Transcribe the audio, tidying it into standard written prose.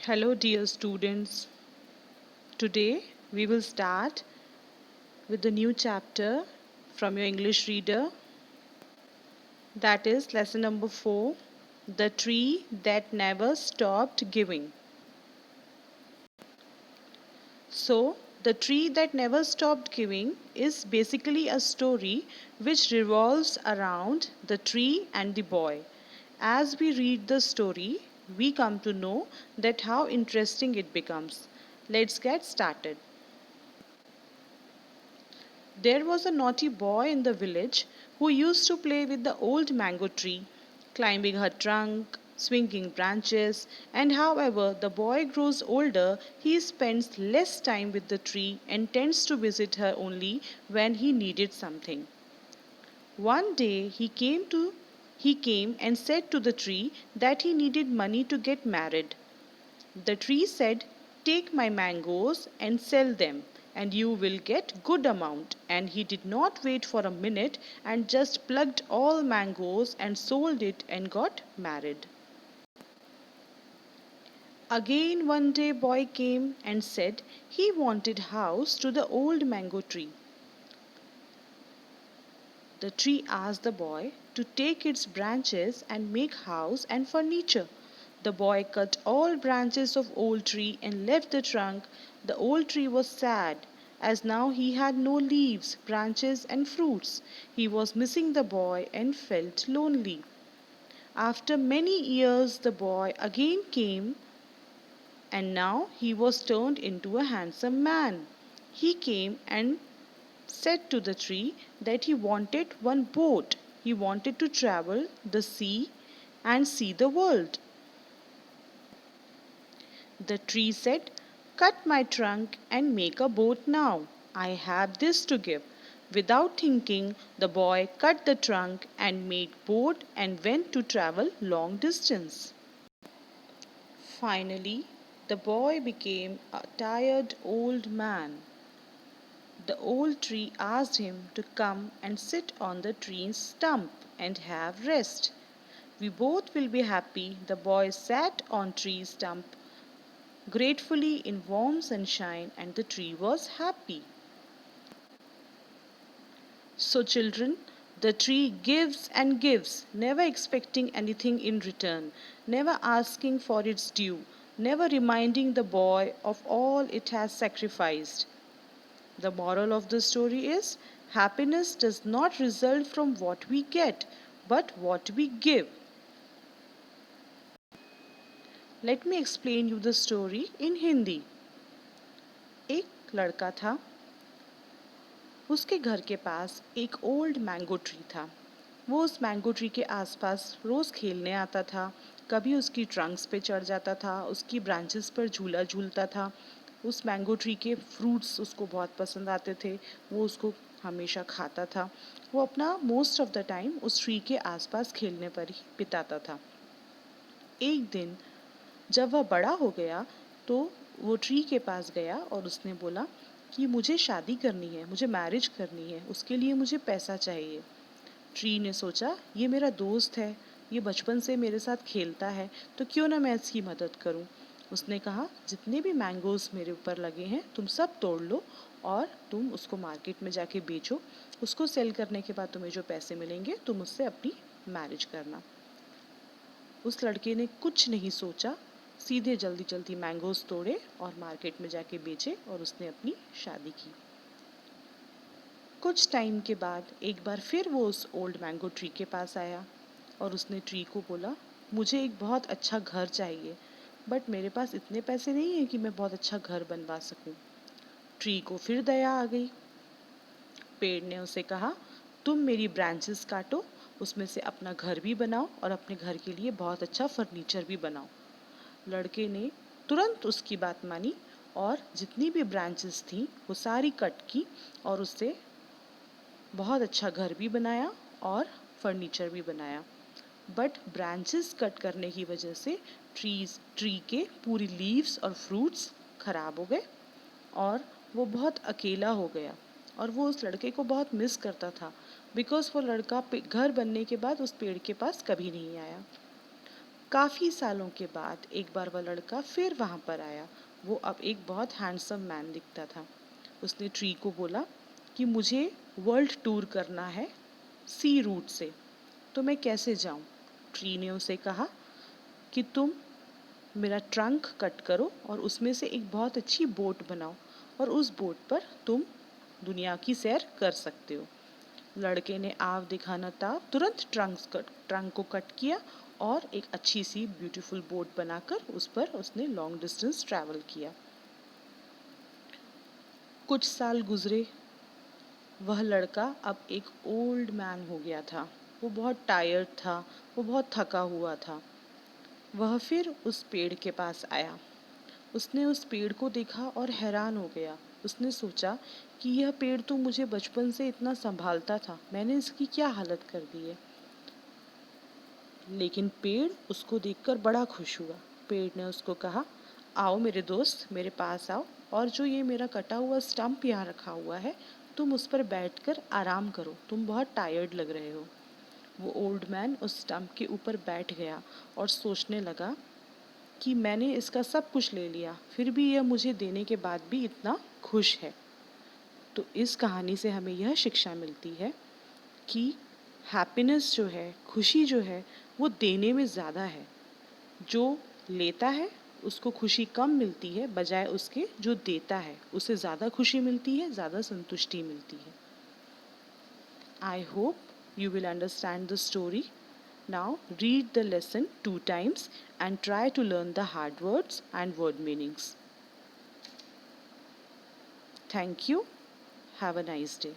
Hello, dear students. Today we will start with the new chapter from your English reader. That is lesson number 4, The Tree That Never Stopped Giving. So, The Tree That Never Stopped Giving is basically a story which revolves around the tree and the boy. As we read the story, we come to know that how interesting it becomes. Let's get started. There was a naughty boy in the village who used to play with the old mango tree, climbing her trunk, swinging branches, and however the boy grows older, he spends less time with the tree and tends to visit her only when he needed something. One day he came and said to the tree that he needed money to get married. The tree said, "Take my mangoes and sell them, and you will get good amount." And he did not wait for a minute and just plucked all mangoes and sold it and got married. Again one day boy came and said he wanted house to the old mango tree. The tree asked the boy to take its branches and make house and furniture. The boy cut all branches of old tree and left the trunk. The old tree was sad, as now he had no leaves, branches and fruits. He was missing the boy and felt lonely. After many years the boy again came, and now he was turned into a handsome man. He came and said to the tree that he wanted one boat. He wanted to travel the sea and see the world. The tree said, "Cut my trunk and make a boat now. I have this to give." Without thinking, the boy cut the trunk and made boat and went to travel long distance. Finally, the boy became a tired old man. The old tree asked him to come and sit on the tree's stump and have rest. "We both will be happy." The boy sat on tree's stump gratefully in warm sunshine, and the tree was happy. So children, the tree gives and gives, never expecting anything in return, never asking for its due, never reminding the boy of all it has sacrificed. The moral of the story is happiness does not result from what we get, but what we give. Let me explain you the story in Hindi. एक लड़का था, उसके घर के पास एक old mango tree था। वो उस मैंगो ट्री के आसपास रोज़ खेलने आता था, कभी उसकी ट्रंक्स पे चढ़ जाता था, उसकी ब्रांचेस पर झूला झूलता था। उस मैंगो ट्री के फ्रूट्स उसको बहुत पसंद आते थे, वो उसको हमेशा खाता था। वो अपना मोस्ट ऑफ द टाइम उस ट्री के आसपास खेलने पर ही बिताता था। एक दिन जब वह बड़ा हो गया तो वो ट्री के पास गया और उसने बोला कि मुझे शादी करनी है, मुझे मैरिज करनी है, उसके लिए मुझे पैसा चाहिए। ट्री ने सोचा ये मेरा दोस्त है, ये बचपन से मेरे साथ खेलता है, तो क्यों ना मैं इसकी मदद करूं। उसने कहा जितने भी मैंगोज मेरे ऊपर लगे हैं तुम सब तोड़ लो और तुम उसको मार्केट में जाके बेचो। उसको सेल करने के बाद तुम्हें जो पैसे मिलेंगे तुम उससे अपनी मैरिज करना। उस लड़के ने कुछ नहीं सोचा, सीधे जल्दी जल्दी मैंगोज तोड़े और मार्केट में जाके बेचे और उसने अपनी शादी की। कुछ टाइम के बाद एक बार फिर वो उस ओल्ड मैंगो ट्री के पास आया और उसने ट्री को बोला मुझे एक बहुत अच्छा घर चाहिए, बट मेरे पास इतने पैसे नहीं हैं कि मैं बहुत अच्छा घर बनवा सकूं। ट्री को फिर दया आ गई। पेड़ ने उसे कहा तुम मेरी ब्रांचेस काटो, उसमें से अपना घर भी बनाओ और अपने घर के लिए बहुत अच्छा फर्नीचर भी बनाओ। लड़के ने तुरंत उसकी बात मानी और जितनी भी ब्रांचेस थी वो सारी कट की और उससे बहुत अच्छा घर भी बनाया और फर्नीचर भी बनाया। बट ब्रांचेस कट करने की वजह से ट्री के पूरी लीव्स और फ्रूट्स खराब हो गए और वो बहुत अकेला हो गया और वो उस लड़के को बहुत मिस करता था, बिकॉज वो लड़का घर बनने के बाद उस पेड़ के पास कभी नहीं आया। काफ़ी सालों के बाद एक बार वह लड़का फिर वहाँ पर आया। वो अब एक बहुत हैंडसम मैन दिखता था। उसने ट्री को बोला कि मुझे वर्ल्ड टूर करना है सी रूट से, तो मैं कैसे जाऊँ? ट्री ने उसे कहा कि तुम मेरा ट्रंक कट करो और उसमें से एक बहुत अच्छी बोट बनाओ और उस बोट पर तुम दुनिया की सैर कर सकते हो। लड़के ने आव दिखाना था, तुरंत ट्रंक को कट किया और एक अच्छी सी ब्यूटीफुल बोट बनाकर उस पर उसने लॉन्ग डिस्टेंस ट्रैवल किया। कुछ साल गुजरे। वह लड़का अब एक ओल्ड मैन हो गया था। वो बहुत टायर्ड था, वो बहुत थका हुआ था। वह फिर उस पेड़ के पास आया। उसने उस पेड़ को देखा और हैरान हो गया। उसने सोचा कि यह पेड़ तो मुझे बचपन से इतना संभालता था, मैंने इसकी क्या हालत कर दी है। लेकिन पेड़ उसको देखकर बड़ा खुश हुआ। पेड़ ने उसको कहा, आओ मेरे दोस्त, मेरे पास आओ, और जो ये मेरा कटा हुआ स्टंप यहाँ रखा हुआ है, तुम उस पर बैठकर आराम करो, तुम बहुत टायर्ड लग रहे हो। वो ओल्ड मैन उस स्टंप के ऊपर बैठ गया और सोचने लगा कि मैंने इसका सब कुछ ले लिया, फिर भी यह मुझे देने के बाद भी इतना खुश है। तो इस कहानी से हमें यह शिक्षा मिलती है कि हैप्पीनेस जो है, खुशी जो है, वो देने में ज़्यादा है। जो लेता है उसको खुशी कम मिलती है, बजाय उसके जो देता है उसे ज़्यादा खुशी मिलती है, ज़्यादा संतुष्टि मिलती है। I hope you will understand the story. Now read the lesson 2 times and try to learn the hard words and word meanings. Thank you. Have a nice day.